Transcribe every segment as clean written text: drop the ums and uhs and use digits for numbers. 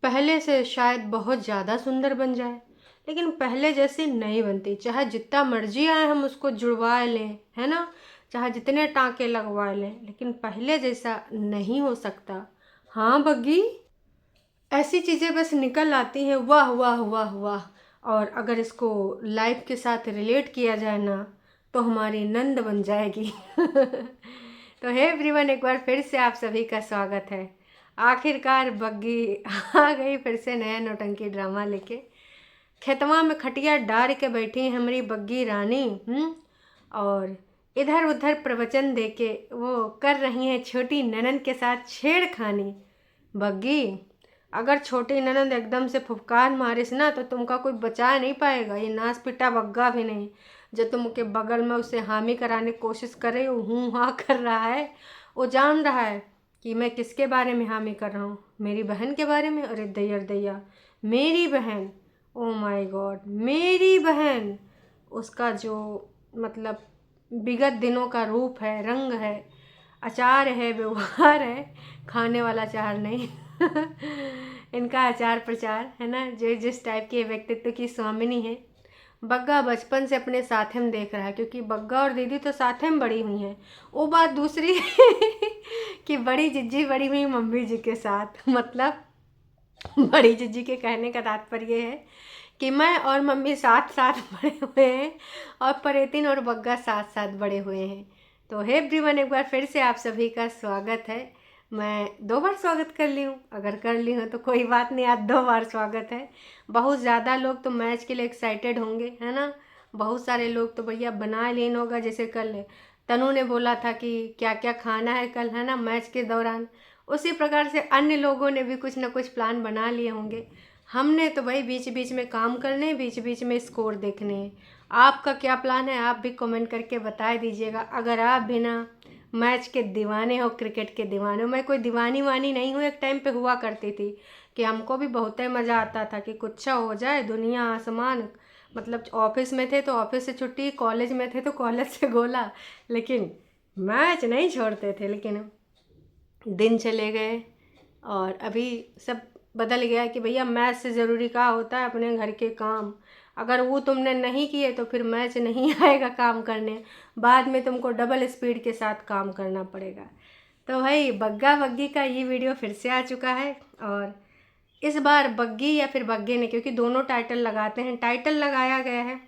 पहले से शायद बहुत ज़्यादा सुंदर बन जाए, लेकिन पहले जैसी नहीं बनती। चाहे जितना मर्जी आए हम उसको जुड़वा लें, है ना, चाहे जितने टाँके लगवा लें, लेकिन पहले जैसा नहीं हो सकता। हाँ बग्गी, ऐसी चीज़ें बस निकल आती हैं, वाह वाह वाह वाह। और अगर इसको लाइफ के साथ रिलेट किया जाए ना, तो हमारी नंद बन जाएगी। तो हे एवरीवन, एक बार फिर से आप सभी का स्वागत है। आखिरकार बग्गी आ गई फिर से नया नौटंकी ड्रामा लेके। खेतवा में खटिया डार के बैठी है हमारी बग्गी रानी। और इधर उधर प्रवचन देके वो कर रही हैं छोटी ननन के साथ छेड़खानी। बग्गी, अगर छोटी ननंद एकदम से फुफकार मारिस ना तो तुमका कोई बचा नहीं पाएगा। ये नास पिटा बग्गा भी नहीं जो तुमके बगल में उसे हामी कराने की कोशिश करे, हूँ हाँ कर रहा है। वो जान रहा है कि मैं किसके बारे में हामी कर रहा हूँ, मेरी बहन के बारे में। अरे दैया दैया, मेरी बहन, ओ माय गॉड, मेरी बहन। उसका जो मतलब विगत दिनों का रूप है, रंग है, अचार है, व्यवहार है, खाने वाला अचार नहीं। इनका आचार प्रचार है ना, जो जिस टाइप के व्यक्तित्व की स्वामिनी है। बग्गा बचपन से अपने साथ में देख रहा है, क्योंकि बग्गा और दीदी तो साथ में बड़ी हुई हैं। वो बात दूसरी कि बड़ी जिज्जी बड़ी हुई मम्मी जी के साथ। मतलब बड़ी जिज्जी के कहने का तात्पर्य है कि मैं और मम्मी साथ साथ बड़े हुए हैं और परेतिन और बग्गा साथ साथ बड़े हुए हैं। तो हे एवरीवन, एक बार फिर से आप सभी का स्वागत है। मैं 2 बार स्वागत कर ली हूँ, अगर कर ली हूँ तो कोई बात नहीं, आज 2 बार स्वागत है। बहुत ज़्यादा लोग तो मैच के लिए एक्साइटेड होंगे, है ना। बहुत सारे लोग तो भैया बना लेन होगा, जैसे कल तनु ने बोला था कि क्या क्या खाना है कल, है ना, मैच के दौरान। उसी प्रकार से अन्य लोगों ने भी कुछ ना कुछ प्लान बना लिए होंगे। हमने तो भाई बीच बीच में काम करने, बीच बीच में स्कोर देखने हैं। आपका क्या प्लान है, आप भी कमेंट करके बता दीजिएगा। अगर आप भी ना मैच के दीवाने हो, क्रिकेट के दीवाने हो। मैं कोई दीवानी वानी नहीं हूँ, एक टाइम पे हुआ करती थी कि हमको भी बहुत ही मज़ा आता था कि कुछ हो जाए, दुनिया आसमान। मतलब ऑफिस में थे तो ऑफिस से छुट्टी, कॉलेज में थे तो कॉलेज से गोला, लेकिन मैच नहीं छोड़ते थे। लेकिन दिन चले गए और अभी सब बदल गया कि भैया मैच से ज़रूरी क्या होता है, अपने घर के काम। अगर वो तुमने नहीं किए तो फिर मैच नहीं आएगा काम करने, बाद में तुमको डबल स्पीड के साथ काम करना पड़ेगा। तो भाई बग्गा बग्गी का ये वीडियो फिर से आ चुका है। और इस बार बग्गी या फिर बग्गे ने, क्योंकि दोनों टाइटल लगाते हैं, टाइटल लगाया गया है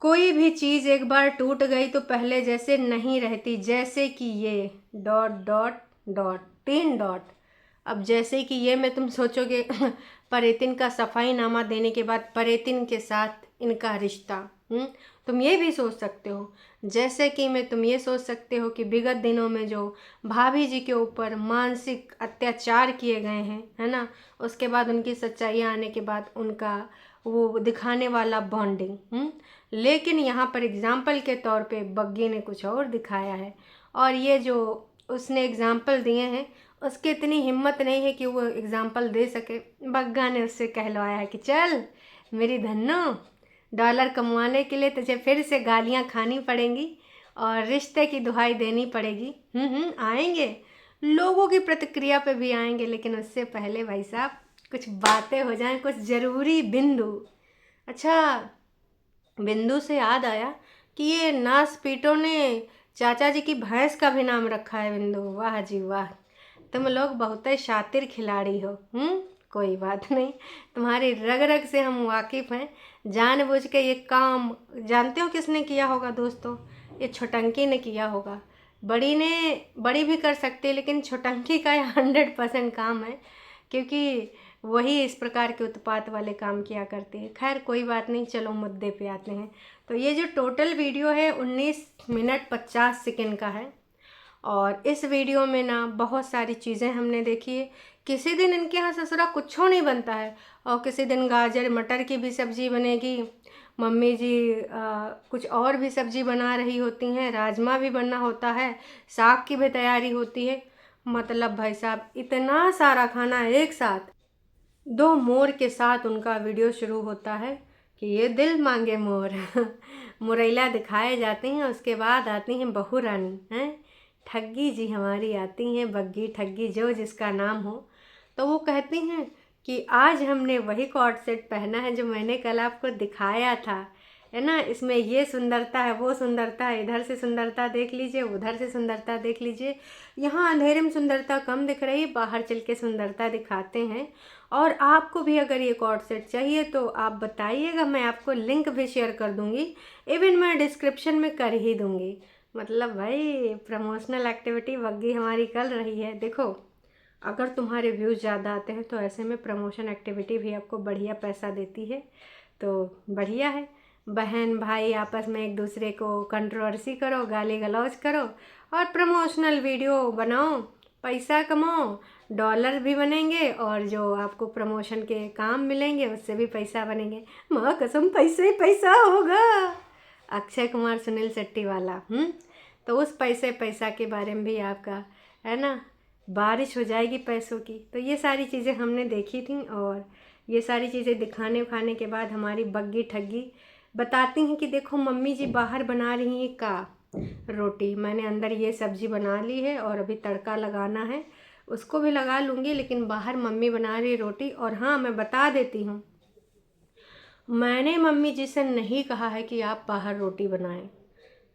कोई भी चीज़ एक बार टूट गई तो पहले जैसे नहीं रहती, जैसे कि ये डॉट डॉट डॉट 3 डॉट। अब जैसे कि ये में तुम सोचोगे परेतिन का सफाईनामा देने के बाद परेतिन के साथ इनका रिश्ता। तुम ये भी सोच सकते हो। जैसे कि मैं तुम ये सोच सकते हो कि विगत दिनों में जो भाभी जी के ऊपर मानसिक अत्याचार किए गए हैं, है ना, उसके बाद उनकी सच्चाइयाँ आने के बाद उनका वो दिखाने वाला बॉन्डिंग। लेकिन यहाँ पर एग्ज़ाम्पल के तौर पे बग्गी ने कुछ और दिखाया है। और ये जो उसने एग्ज़ाम्पल दिए हैं, उसकी इतनी हिम्मत नहीं है कि वो एग्ज़ाम्पल दे सके। बग्गा ने उससे कहलवाया है कि चल मेरी धन्नो, डॉलर कमाने के लिए तुझे फिर से गालियाँ खानी पड़ेंगी और रिश्ते की दुहाई देनी पड़ेगी। आएंगे, लोगों की प्रतिक्रिया पे भी आएंगे, लेकिन उससे पहले भाई साहब कुछ बातें हो जाएं, कुछ ज़रूरी बिंदु। अच्छा, बिंदु से याद आया कि ये नास पीटो ने चाचा जी की भैंस का भी नाम रखा है बिंदु। वाह जी वाह, तुम लोग बहुत ही शातिर खिलाड़ी हो। कोई बात नहीं, तुम्हारी रग रग से हम वाकिफ़ हैं। जानबूझ के ये काम जानते हो किसने किया होगा दोस्तों? ये छोटंकी ने किया होगा। बड़ी ने, बड़ी भी कर सकती है, लेकिन छोटंकी का ये 100% काम है, क्योंकि वही इस प्रकार के उत्पात वाले काम किया करती है। खैर कोई बात नहीं, चलो मुद्दे पे आते हैं। तो ये जो टोटल वीडियो है 19 मिनट 50 सेकंड का है। और इस वीडियो में ना बहुत सारी चीज़ें हमने देखी है। किसी दिन इनके यहाँ ससुरा कुछ नहीं बनता है, और किसी दिन गाजर मटर की भी सब्ज़ी बनेगी। मम्मी जी कुछ और भी सब्ज़ी बना रही होती हैं, राजमा भी बनना होता है, साग की भी तैयारी होती है। मतलब भाई साहब इतना सारा खाना एक साथ। 2 मोर के साथ उनका वीडियो शुरू होता है कि ये दिल मांगे मोर। मुरैला दिखाए जाते हैं, उसके बाद आती हैं बहू रानी, हैं ठग्गी जी हमारी आती हैं, बग्गी ठग्गी जो जिसका नाम हो। तो वो कहती हैं कि आज हमने वही कॉर्ड सेट पहना है जो मैंने कल आपको दिखाया था, है ना। इसमें ये सुंदरता है, वो सुंदरता है, इधर से सुंदरता देख लीजिए, उधर से सुंदरता देख लीजिए। यहाँ अंधेरे में सुंदरता कम दिख रही, बाहर चल के सुंदरता दिखाते हैं। और आपको भी अगर ये कॉर्ड सेट चाहिए तो आप बताइएगा, मैं आपको लिंक भी शेयर कर दूँगी, इवन मैं डिस्क्रिप्शन में कर ही दूँगी। मतलब भाई प्रमोशनल एक्टिविटी बग्गी हमारी कर रही है। देखो, अगर तुम्हारे व्यूज़ ज़्यादा आते हैं तो ऐसे में प्रमोशन एक्टिविटी भी आपको बढ़िया पैसा देती है, तो बढ़िया है। बहन भाई आपस में एक दूसरे को कंट्रोवर्सी करो, गाली गलौज करो और प्रमोशनल वीडियो बनाओ, पैसा कमाओ, डॉलर भी बनेंगे और जो आपको प्रमोशन के काम मिलेंगे उससे भी पैसा बनेंगे। माँ कसम पैसे ही पैसा होगा। अक्षय कुमार सुनील शेट्टी वाला। तो उस पैसा के बारे में भी आपका, है ना, बारिश हो जाएगी पैसों की। तो ये सारी चीज़ें हमने देखी थी और ये सारी चीज़ें दिखाने उखाने के बाद हमारी बग्गी ठग्गी बताती हैं कि देखो मम्मी जी बाहर बना रही हैं का रोटी, मैंने अंदर ये सब्ज़ी बना ली है और अभी तड़का लगाना है, उसको भी लगा लूँगी, लेकिन बाहर मम्मी बना रही रोटी। और हाँ, मैं बता देती हूँ, मैंने मम्मी जी से नहीं कहा है कि आप बाहर रोटी बनाएं,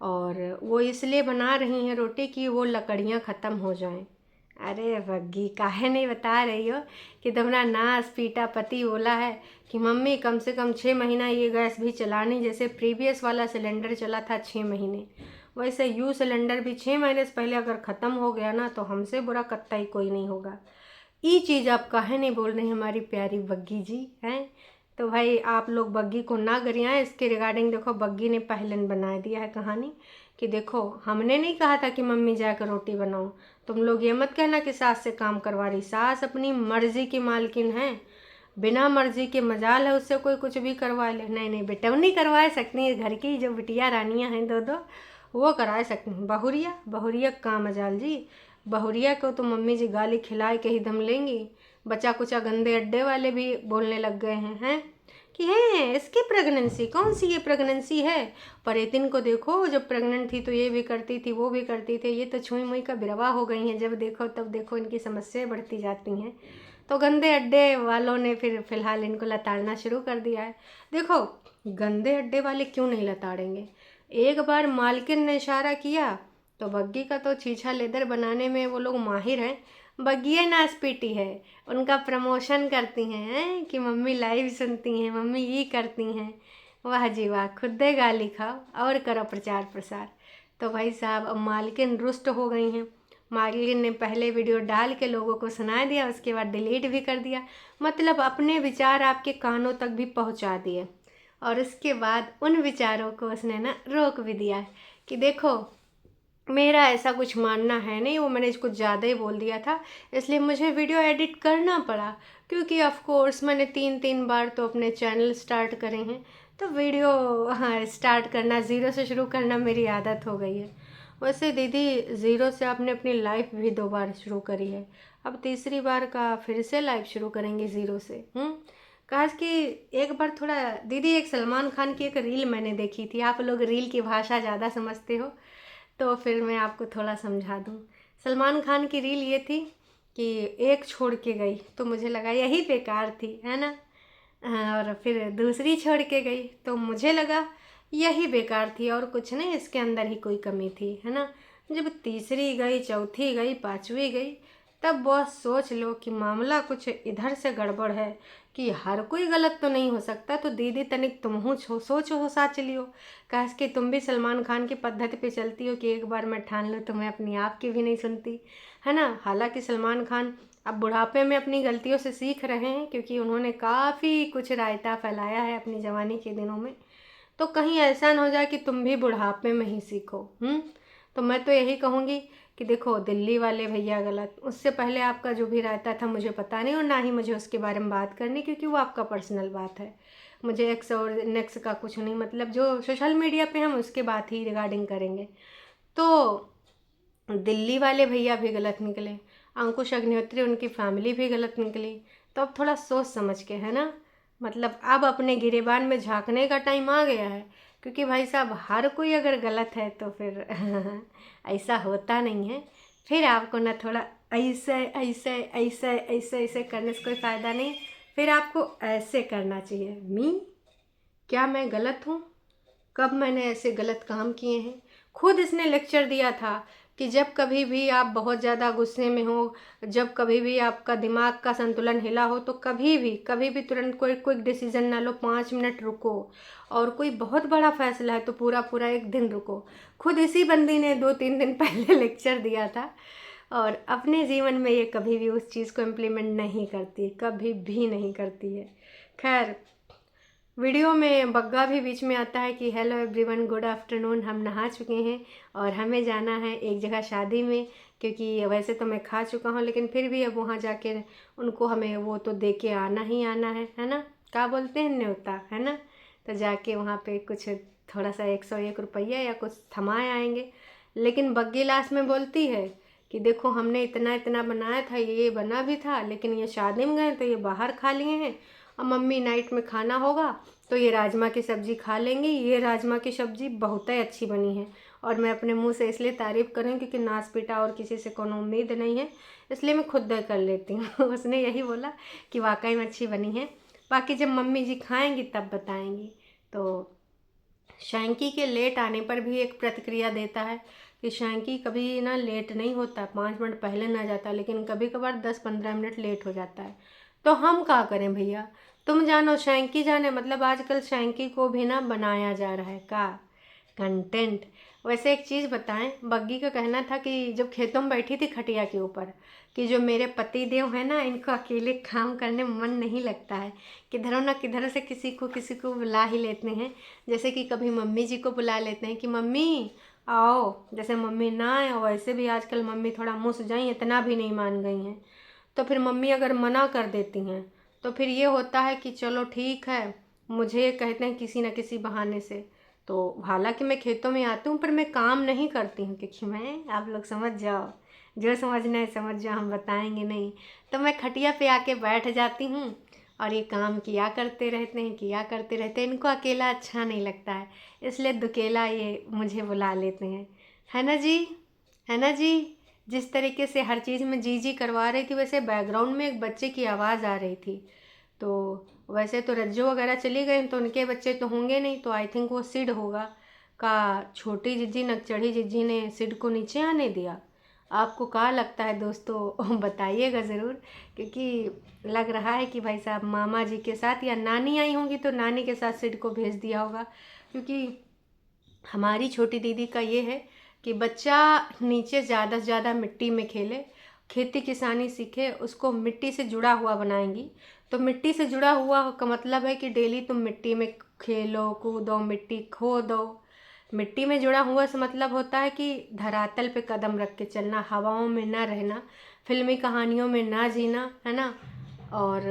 और वो इसलिए बना रही हैं रोटी कि वो लकड़ियाँ ख़त्म हो जाएं। अरे बग्गी काहे नहीं बता रही हो कि तुम्हारा नास पीटा पति बोला है कि मम्मी कम से कम 6 महीना ये गैस भी चलानी, जैसे प्रीवियस वाला सिलेंडर चला था 6 महीने, वैसे यू सिलेंडर भी 6 महीने से पहले अगर ख़त्म हो गया ना तो हमसे बुरा कत्ता कोई नहीं होगा। ये चीज़ आप काहे नहीं बोल रही हमारी प्यारी बग्गी जी हैं। तो भाई आप लोग बग्गी को ना गरियाएं, इसके रिगार्डिंग देखो बग्गी ने पहले बना दिया है कहानी कि देखो हमने नहीं कहा था कि मम्मी जाकर रोटी बनाओ, तुम लोग ये मत कहना कि सास से काम करवा रही। सास अपनी मर्जी की मालकिन है, बिना मर्जी के मजाल है उससे कोई कुछ भी करवा ले। नहीं नहीं बेटवनी करवा सकती है, घर की जो बिटिया रानियाँ हैं दो दो वो करा सकती हैं। बहुरिया बहुरिया का मजाल जी, बहुरिया को तो मम्मी जी गाली खिलाए के ही दम लेंगी। बचा कुचा गंदे अड्डे वाले भी बोलने लग गए हैं कि हैं इसकी प्रेगनेंसी, कौन सी ये प्रेगनेंसी है। पर एतिन को देखो, जब प्रेग्नेंट थी तो ये भी करती थी वो भी करती थी, ये तो छुई मुई का बिरवा हो गई हैं, जब देखो तब देखो इनकी समस्याएं बढ़ती जाती हैं। तो गंदे अड्डे वालों ने फिर फ़िलहाल इनको लताड़ना शुरू कर दिया है। देखो गंदे अड्डे वाले क्यों नहीं लताड़ेंगे, एक बार मालकिन ने इशारा किया तो बग्गी का तो छीछा लेदर बनाने में वो लोग माहिर हैं। बग्गी नासपीटी है, उनका प्रमोशन करती हैं कि मम्मी लाइव सुनती हैं, मम्मी ये करती हैं। वाह जी वाह, खुद दे गाली खाओ और करो प्रचार प्रसार। तो भाई साहब अब मालकिन रुष्ट हो गई हैं। मालकिन ने पहले वीडियो डाल के लोगों को सुना दिया, उसके बाद डिलीट भी कर दिया, मतलब अपने विचार आपके कानों तक भी पहुंचा दिए। और उसके बाद उन विचारों को उसने ना रोक भी दिया कि देखो मेरा ऐसा कुछ मानना है नहीं, वो मैंने कुछ ज़्यादा ही बोल दिया था इसलिए मुझे वीडियो एडिट करना पड़ा, क्योंकि ऑफ कोर्स मैंने 3 बार तो अपने चैनल स्टार्ट करे हैं, तो वीडियो हाँ स्टार्ट करना ज़ीरो से शुरू करना मेरी आदत हो गई है। वैसे दीदी ज़ीरो से आपने अपनी लाइफ भी 2 बार शुरू करी है, अब तीसरी बार का फिर से लाइफ शुरू करेंगे ज़ीरो से। काश कि एक बार थोड़ा दीदी, एक सलमान खान की एक रील मैंने देखी थी, आप लोग रील की भाषा ज़्यादा समझते हो तो फिर मैं आपको थोड़ा समझा दूँ। सलमान खान की रील ये थी कि एक छोड़ के गई तो मुझे लगा यही बेकार थी, है ना, और फिर दूसरी छोड़ के गई तो मुझे लगा यही बेकार थी और कुछ नहीं, इसके अंदर ही कोई कमी थी, है ना। जब तीसरी गई, चौथी गई, पांचवी गई, तब बॉस सोच लो कि मामला कुछ इधर से गड़बड़ है कि हर कोई गलत तो नहीं हो सकता। तो दीदी तनिक तुम हो सोचो हो साच लियो, काश कि तुम भी सलमान खान की पद्धति पे चलती हो कि एक बार मैं ठान लूँ तो मैं अपनी आप की भी नहीं सुनती, है ना। हालांकि सलमान खान अब बुढ़ापे में अपनी गलतियों से सीख रहे हैं, क्योंकि उन्होंने काफ़ी कुछ रायता फैलाया है अपनी जवानी के दिनों में, तो कहीं ऐसा ना हो जाए कि तुम भी बुढ़ापे में ही सीखो। तो मैं तो यही कहूँगी कि देखो दिल्ली वाले भैया गलत, उससे पहले आपका जो भी रायता था मुझे पता नहीं और ना ही मुझे उसके बारे में बात करनी, क्योंकि वो आपका पर्सनल बात है। मुझे एक्स और नेक्स्ट का कुछ नहीं, मतलब जो सोशल मीडिया पे हम उसके बात ही रिगार्डिंग करेंगे। तो दिल्ली वाले भैया भी गलत निकले, अंकुश अग्निहोत्री उनकी फैमिली भी गलत निकली। तो अब थोड़ा सोच समझ के, है ना, मतलब अब अपने गिरेबान में झांकने का टाइम आ गया है, क्योंकि भाई साहब हर कोई अगर गलत है तो फिर ऐसा होता नहीं है। फिर आपको ना थोड़ा ऐसे ऐसे ऐसे ऐसे ऐसे करने से कोई फ़ायदा नहीं, फिर आपको ऐसे करना चाहिए। क्या मैं गलत हूँ? कब मैंने ऐसे गलत काम किए हैं? खुद इसने लेक्चर दिया था कि जब कभी भी आप बहुत ज़्यादा गुस्से में हो, जब कभी भी आपका दिमाग का संतुलन हिला हो, तो कभी भी तुरंत कोई क्विक डिसीजन ना लो, 5 मिनट रुको। और कोई बहुत बड़ा फैसला है तो पूरा पूरा 1 दिन रुको। खुद इसी बंदी ने 2-3 दिन पहले लेक्चर दिया था। और अपने जीवन में ये कभी भी उस चीज़ को इम्प्लीमेंट नहीं करती, कभी भी नहीं करती है। खैर, वीडियो में बग्गा भी बीच में आता है कि हेलो एवरीवन, गुड आफ्टरनून, हम नहा चुके हैं और हमें जाना है एक जगह शादी में, क्योंकि वैसे तो मैं खा चुका हूँ लेकिन फिर भी अब वहाँ जाके उनको हमें वो तो दे के आना ही आना है ना। क्या बोलते हैं, न्योता, है ना। तो जाके वहाँ पे कुछ थोड़ा सा 101 रुपया या कुछ थमाए आएंगे। लेकिन बग्गी लास्ट में बोलती है कि देखो हमने इतना इतना बनाया था, ये बना भी था, लेकिन ये शादी में गए तो ये बाहर खा लिए हैं। अब मम्मी नाइट में खाना होगा तो ये राजमा की सब्ज़ी खा लेंगी। ये राजमा की सब्ज़ी बहुत ही अच्छी बनी है और मैं अपने मुंह से इसलिए तारीफ़ करूँ क्योंकि नाश पीटा और किसी से कोनो उम्मीद नहीं है, इसलिए मैं खुद कर लेती हूँ। उसने यही बोला कि वाकई में अच्छी बनी है, बाकी जब मम्मी जी खाएंगी तब बताएंगी। तो शैंकी के लेट आने पर भी एक प्रतिक्रिया देता है कि शैंकी कभी ना लेट नहीं होता, 5 मिनट पहले ना जाता, लेकिन कभी कभार 10-15 मिनट लेट हो जाता है। तो हम क्या करें भैया, तुम जानो शैंकी जाने। मतलब आजकल शैंकी को भी ना बनाया जा रहा है का कंटेंट। वैसे एक चीज़ बताएं, बग्गी का कहना था कि जब खेतों में बैठी थी खटिया के ऊपर, कि जो मेरे पति देव है ना, इनको अकेले काम करने में मन नहीं लगता है, किधरों ना किधर से किसी को बुला ही लेते हैं। जैसे कि कभी मम्मी जी को बुला लेते हैं कि मम्मी आओ, जैसे मम्मी ना आए। और वैसे भी आजकल मम्मी थोड़ा मुँह सुझाई, इतना भी नहीं मान गई हैं। तो फिर मम्मी अगर मना कर देती हैं तो फिर ये होता है कि चलो ठीक है, मुझे कहते हैं किसी न किसी बहाने से। तो हालांकि मैं खेतों में आती हूँ पर मैं काम नहीं करती हूँ, क्योंकि मैं, आप लोग समझ जाओ, जो समझना है समझ जाओ, हम बताएंगे नहीं। तो मैं खटिया पे आके बैठ जाती हूँ और ये काम किया करते रहते हैं। इनको अकेला अच्छा नहीं लगता है, इसलिए दुकेला ये मुझे बुला लेते हैं, है ना जी, है ना जी। जिस तरीके से हर चीज़ में जी जी करवा रही थी, वैसे बैकग्राउंड में एक बच्चे की आवाज़ आ रही थी। तो वैसे तो रज्जो वगैरह चली गई तो उनके बच्चे तो होंगे नहीं, तो आई थिंक वो सिड होगा। का छोटी जिज्जी नकचढ़ी जिज्जी ने सिड को नीचे आने दिया। आपको क्या लगता है दोस्तों, बताइएगा ज़रूर, क्योंकि लग रहा है कि भाई साहब मामा जी के साथ या नानी आई होंगी तो नानी के साथ सिड को भेज दिया होगा। क्योंकि हमारी छोटी दीदी का ये है कि बच्चा नीचे ज़्यादा से ज़्यादा मिट्टी में खेले, खेती किसानी सीखे, उसको मिट्टी से जुड़ा हुआ बनाएंगी। तो मिट्टी से जुड़ा हुआ का मतलब है कि डेली तुम मिट्टी में खेलो कूदो, मिट्टी खोदो। मिट्टी में जुड़ा हुआ से मतलब होता है कि धरातल पे कदम रख के चलना, हवाओं में ना रहना, फिल्मी कहानियों में ना जीना, है ना। और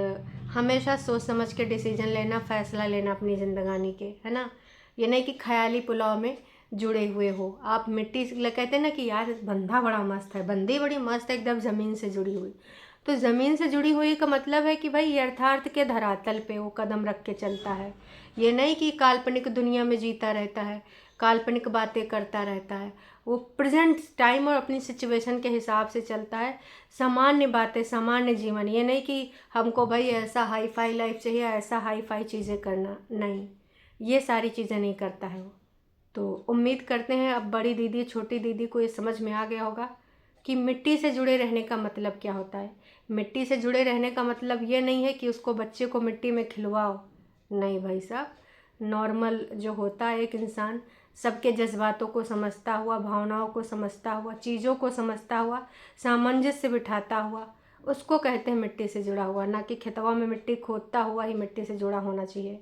हमेशा सोच समझ के डिसीजन लेना, फैसला लेना अपनी ज़िंदगानी के, है ना। ये नहीं कि ख्याली पुलाव में जुड़े हुए हो आप। मिट्टी से कहते हैं ना कि यार बंधा बड़ा मस्त है, बंदी बड़ी मस्त है, एकदम ज़मीन से जुड़ी हुई। तो ज़मीन से जुड़ी हुई का मतलब है कि भाई यथार्थ के धरातल पे वो कदम रख के चलता है। ये नहीं कि काल्पनिक दुनिया में जीता रहता है, काल्पनिक बातें करता रहता है। वो प्रेजेंट टाइम और अपनी सिचुएशन के हिसाब से चलता है। सामान्य बातें, सामान्य जीवन, ये नहीं कि हमको भाई ऐसा हाई फाई लाइफ चाहिए, ऐसा हाई फाई चीज़ें करना, नहीं, ये सारी चीज़ें नहीं करता है वो। तो उम्मीद करते हैं अब बड़ी दीदी छोटी दीदी को ये समझ में आ गया होगा कि मिट्टी से जुड़े रहने का मतलब क्या होता है। मिट्टी से जुड़े रहने का मतलब ये नहीं है कि उसको बच्चे को मिट्टी में खिलवाओ, नहीं भाई साहब। नॉर्मल जो होता है एक इंसान, सबके जज्बातों को समझता हुआ, भावनाओं को समझता हुआ, चीज़ों को समझता हुआ, सामंजस्य बिठाता हुआ, उसको कहते हैं मिट्टी से जुड़ा हुआ। ना कि खेतवा में मिट्टी खोदता हुआ ही मिट्टी से जुड़ा होना चाहिए।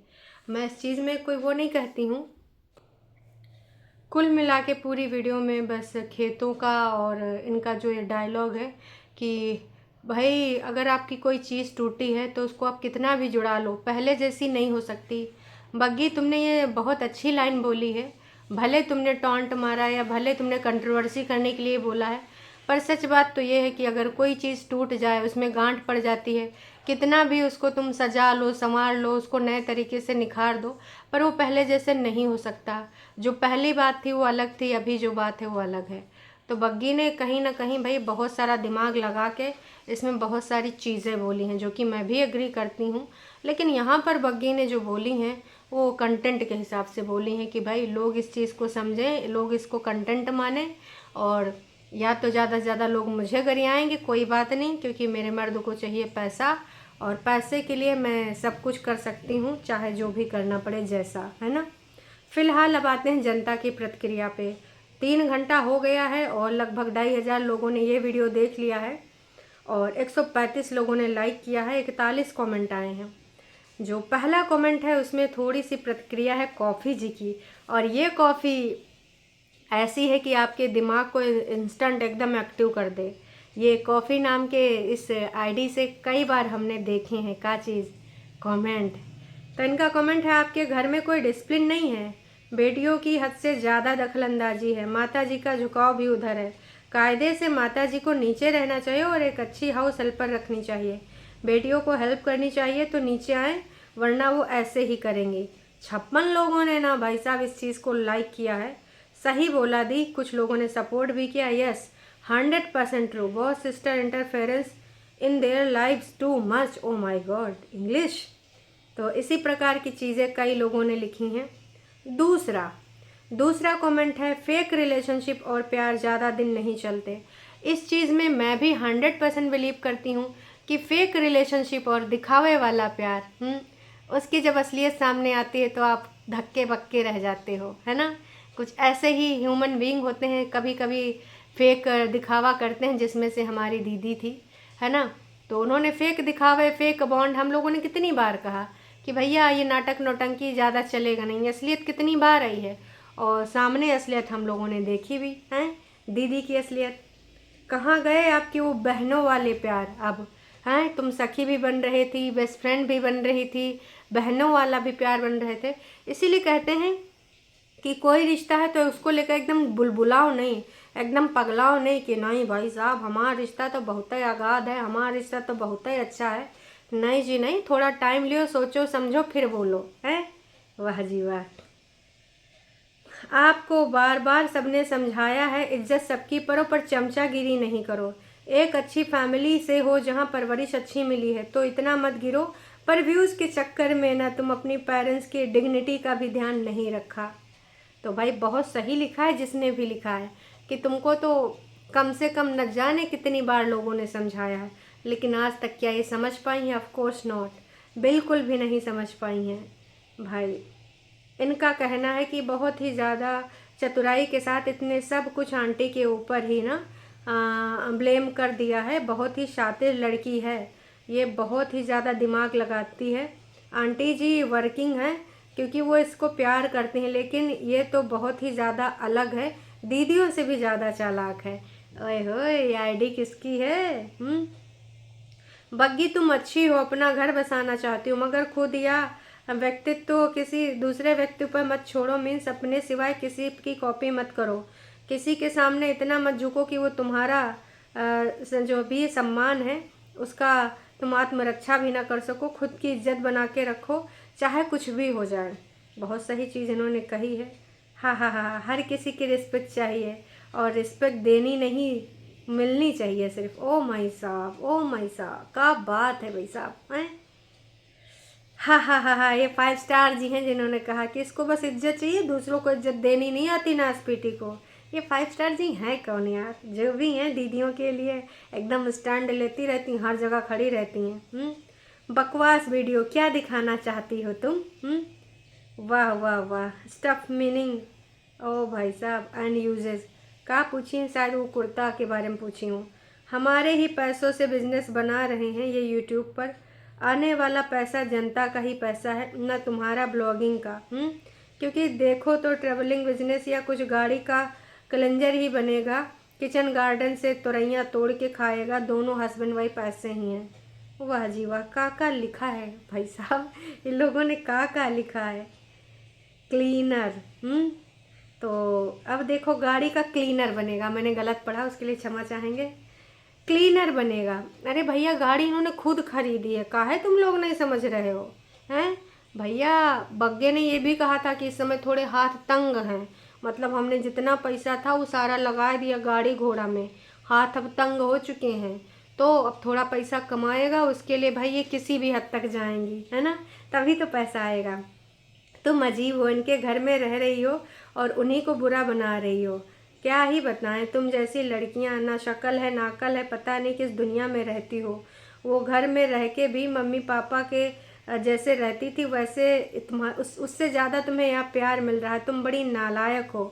मैं इस चीज़ में कोई वो नहीं कहती हूँ। कुल मिला के पूरी वीडियो में बस खेतों का और इनका जो ये डायलॉग है कि भाई अगर आपकी कोई चीज़ टूटी है तो उसको आप कितना भी जुड़ा लो, पहले जैसी नहीं हो सकती। बग्गी तुमने ये बहुत अच्छी लाइन बोली है, भले तुमने टॉन्ट मारा या भले तुमने कंट्रोवर्सी करने के लिए बोला है, पर सच बात तो ये है कि अगर कोई चीज़ टूट जाए, उसमें गांठ पड़ जाती है, कितना भी उसको तुम सजा लो, संवार लो, उसको नए तरीके से निखार दो, पर वो पहले जैसे नहीं हो सकता। जो पहली बात थी वो अलग थी, अभी जो बात है वो अलग है। तो बग्गी ने कहीं ना कहीं भाई बहुत सारा दिमाग लगा के इसमें बहुत सारी चीज़ें बोली हैं जो कि मैं भी एग्री करती हूँ, लेकिन यहाँ पर बग्गी ने जो बोली हैं वो कंटेंट के हिसाब से बोली हैं कि भाई लोग इस चीज़ को समझें, लोग इसको कंटेंट माने, और या तो ज़्यादा से ज़्यादा लोग मुझे गरियाएंगे, कोई बात नहीं, क्योंकि मेरे मर्द को चाहिए पैसा, और पैसे के लिए मैं सब कुछ कर सकती हूँ, चाहे जो भी करना पड़े, जैसा है ना। फिलहाल अब आते हैं जनता की प्रतिक्रिया पे। 3 घंटा हो गया है और लगभग 2,500 लोगों ने ये वीडियो देख लिया है और 135 लोगों ने लाइक किया है, 41 कमेंट आए हैं। जो पहला कमेंट है उसमें थोड़ी सी प्रतिक्रिया है कॉफ़ी जी की, और ये कॉफ़ी ऐसी है कि आपके दिमाग को इंस्टेंट एकदम एक्टिव कर दे। ये कॉफ़ी नाम के इस आईडी से कई बार हमने देखे हैं का चीज़ कमेंट। तो इनका कमेंट है, आपके घर में कोई डिसिप्लिन नहीं है, बेटियों की हद से ज़्यादा दखलंदाजी है, माता जी का झुकाव भी उधर है, कायदे से माता जी को नीचे रहना चाहिए और एक अच्छी हाउस हेल्पर रखनी चाहिए, बेटियों को हेल्प करनी चाहिए तो नीचे आए, वरना वो ऐसे ही करेंगी। 56 लोगों ने ना भाई साहब इस चीज़ को लाइक किया है। सही बोला दी, कुछ लोगों ने सपोर्ट भी किया। Yes, 100% true. बहुत sister interference in their lives too much, oh my god English. तो इसी प्रकार की चीज़ें कई लोगों ने लिखी हैं। दूसरा कमेंट है, फेक रिलेशनशिप और प्यार ज़्यादा दिन नहीं चलते। इस चीज़ में मैं भी 100% बिलीव करती हूँ कि फेक रिलेशनशिप और दिखावे वाला प्यार, उसकी जब असलियत सामने आती है तो आप धक्के बक्के रह जाते हो, है ना। कुछ ऐसे ही ह्यूमन बीइंग होते हैं, कभी कभी फेक दिखावा करते हैं, जिसमें से हमारी दीदी थी, है ना। तो उन्होंने फेक दिखावे, फेक बॉन्ड, हम लोगों ने कितनी बार कहा कि भैया ये नाटक नौटंकी ज़्यादा चलेगा नहीं, असलियत कितनी बार आई है, और सामने असलियत हम लोगों ने देखी भी है। दीदी की असलियत कहाँ गए आपके वो बहनों वाले प्यार अब हैं। तुम सखी भी बन रही थी, बेस्ट फ्रेंड भी बन रही थी, बहनों वाला भी प्यार बन रहे थे। इसीलिए कहते हैं कि कोई रिश्ता है तो उसको लेकर एकदम बुलबुलाओ नहीं, एकदम पगलाओ नहीं कि नहीं भाई साहब हमारा रिश्ता तो बहुत ही आगाध है, हमारा रिश्ता तो बहुत ही अच्छा है। नहीं जी नहीं, थोड़ा टाइम लियो, सोचो समझो फिर बोलो, है। वाह जी वाह। आपको बार बार सबने समझाया है, इज्जत सबकी करो पर चमचागिरी नहीं करो। एक अच्छी फैमिली से हो जहाँ परवरिश अच्छी मिली है तो इतना मत गिरो, पर व्यूज़ के चक्कर में ना तुम अपनी पेरेंट्स की डिग्निटी का भी ध्यान नहीं रखा। तो भाई बहुत सही लिखा है जिसने भी लिखा है कि तुमको तो कम से कम न जाने कितनी बार लोगों ने समझाया है, लेकिन आज तक क्या ये समझ पाई हैं? ऑफ कोर्स नॉट, बिल्कुल भी नहीं समझ पाई हैं भाई। इनका कहना है कि बहुत ही ज़्यादा चतुराई के साथ इतने सब कुछ आंटी के ऊपर ही ना ब्लेम कर दिया है। बहुत ही शातिर लड़की है ये, बहुत ही ज़्यादा दिमाग लगाती है। आंटी जी वर्किंग है क्योंकि वो इसको प्यार करती हैं, लेकिन ये तो बहुत ही ज़्यादा अलग है, दीदियों से भी ज़्यादा चालाक है। ओए होए, ये आईडी किसकी है? बग्गी तुम अच्छी हो, अपना घर बसाना चाहती हो, मगर खुद या व्यक्तित्व तो किसी दूसरे व्यक्ति पर मत छोड़ो। मीन्स अपने सिवाय किसी की कॉपी मत करो, किसी के सामने इतना मत झुको कि वो तुम्हारा जो भी सम्मान है उसका तुम आत्मरक्षा भी ना कर सको। खुद की इज्जत बना के रखो, चाहे कुछ भी हो जाए। बहुत सही चीज़ इन्होंने कही है। हाँ हाँ हाँ, हर किसी की रिस्पेक्ट चाहिए, और रिस्पेक्ट देनी नहीं, मिलनी चाहिए सिर्फ। ओ माई साहब, ओ माई साहब, क्या बात है भाई साहब, हैं। हाँ हाँ हाँ हाँ, ये 5 स्टार जी हैं जिन्होंने कहा कि इसको बस इज्जत चाहिए, दूसरों को इज्जत देनी नहीं आती ना स्पीटी को। ये 5 स्टार जी हैं कौन यार? जो भी हैं दीदियों के लिए एकदम स्टैंड लेती रहती हैं, हर जगह खड़ी रहती हैं। बकवास वीडियो क्या दिखाना चाहती हो तुम? वाह वाह वाह, स्टफ मीनिंग। ओ भाई साहब, एंड यूजेस का पूछी, शायद वो कुर्ता के बारे में पूछी हूँ। हमारे ही पैसों से बिजनेस बना रहे हैं ये यूट्यूब पर, आने वाला पैसा जनता का ही पैसा है, न तुम्हारा ब्लॉगिंग का। क्योंकि देखो तो ट्रेवलिंग बिजनेस या कुछ गाड़ी का कलेंजर ही बनेगा, किचन गार्डन से तुरैया तोड़ के खाएगा, दोनों हस्बैंड वाइफ ऐसे ही हैं। वाह जी वाह, का लिखा है भाई साहब, इन लोगों ने का लिखा है। क्लीनर, तो अब देखो गाड़ी का क्लीनर बनेगा, मैंने गलत पढ़ा उसके लिए क्षमा चाहेंगे। क्लीनर बनेगा, अरे भैया गाड़ी इन्होंने खुद खरीदी है, काहे तुम लोग नहीं समझ रहे हो? हैं भैया, बग्गे ने ये भी कहा था कि इस समय थोड़े हाथ तंग हैं, मतलब हमने जितना पैसा था वो सारा लगा दिया गाड़ी घोड़ा में, हाथ अब तंग हो चुके हैं, तो अब थोड़ा पैसा कमाएगा उसके लिए भाई ये किसी भी हद तक जाएंगी, है ना, तभी तो पैसा आएगा। तुम अजीब हो, इनके घर में रह रही हो और उन्हीं को बुरा बना रही हो। क्या ही बताएं, तुम जैसी लड़कियां ना शक्ल है ना अकल है, पता नहीं किस दुनिया में रहती हो। वो घर में रह के भी मम्मी पापा के जैसे रहती थी वैसे उससे ज़्यादा तुम्हें यहाँ प्यार मिल रहा है। तुम बड़ी नालायक हो।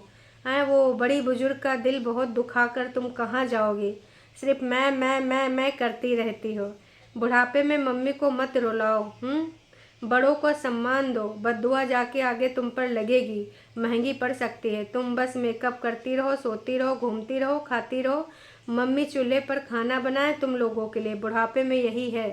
हैं, वो बड़ी बुजुर्ग का दिल बहुत दुखा कर तुम कहाँ जाओगी। सिर्फ मैं करती रहती हो। बुढ़ापे में मम्मी को मत रुलाओ। बड़ों को सम्मान दो, बद्दुआ जाके आगे तुम पर लगेगी, महंगी पड़ सकती है। तुम बस मेकअप करती रहो, सोती रहो, घूमती रहो, खाती रहो। मम्मी चूल्हे पर खाना बनाए तुम लोगों के लिए, बुढ़ापे में यही है।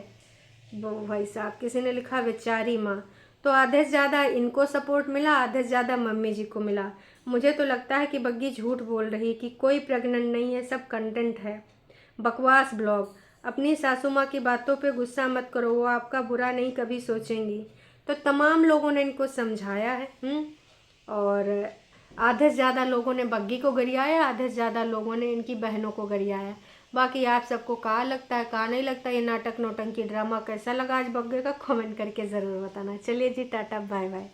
वो भाई साहब, किसी ने लिखा बेचारी माँ। तो आधे से ज़्यादा इनको सपोर्ट मिला, आधे से ज़्यादा मम्मी जी को मिला। मुझे तो लगता है कि बग्गी झूठ बोल रही कि कोई प्रेग्नेंट नहीं है, सब कंटेंट है, बकवास ब्लॉग। अपनी सासू माँ की बातों पे गुस्सा मत करो, वो आपका बुरा नहीं कभी सोचेंगी। तो तमाम लोगों ने इनको समझाया है। और आधे से ज़्यादा लोगों ने बग्गी को गरियाया, आधे से ज़्यादा लोगों ने इनकी बहनों को गरियाया। बाकी आप सबको कहाँ लगता है, कहाँ नहीं लगता, ये नाटक नौटंकी ड्रामा कैसा लगा आज बग्गे का, कमेंट करके ज़रूर बताना। चलिए जी, टाटा बाय बाय।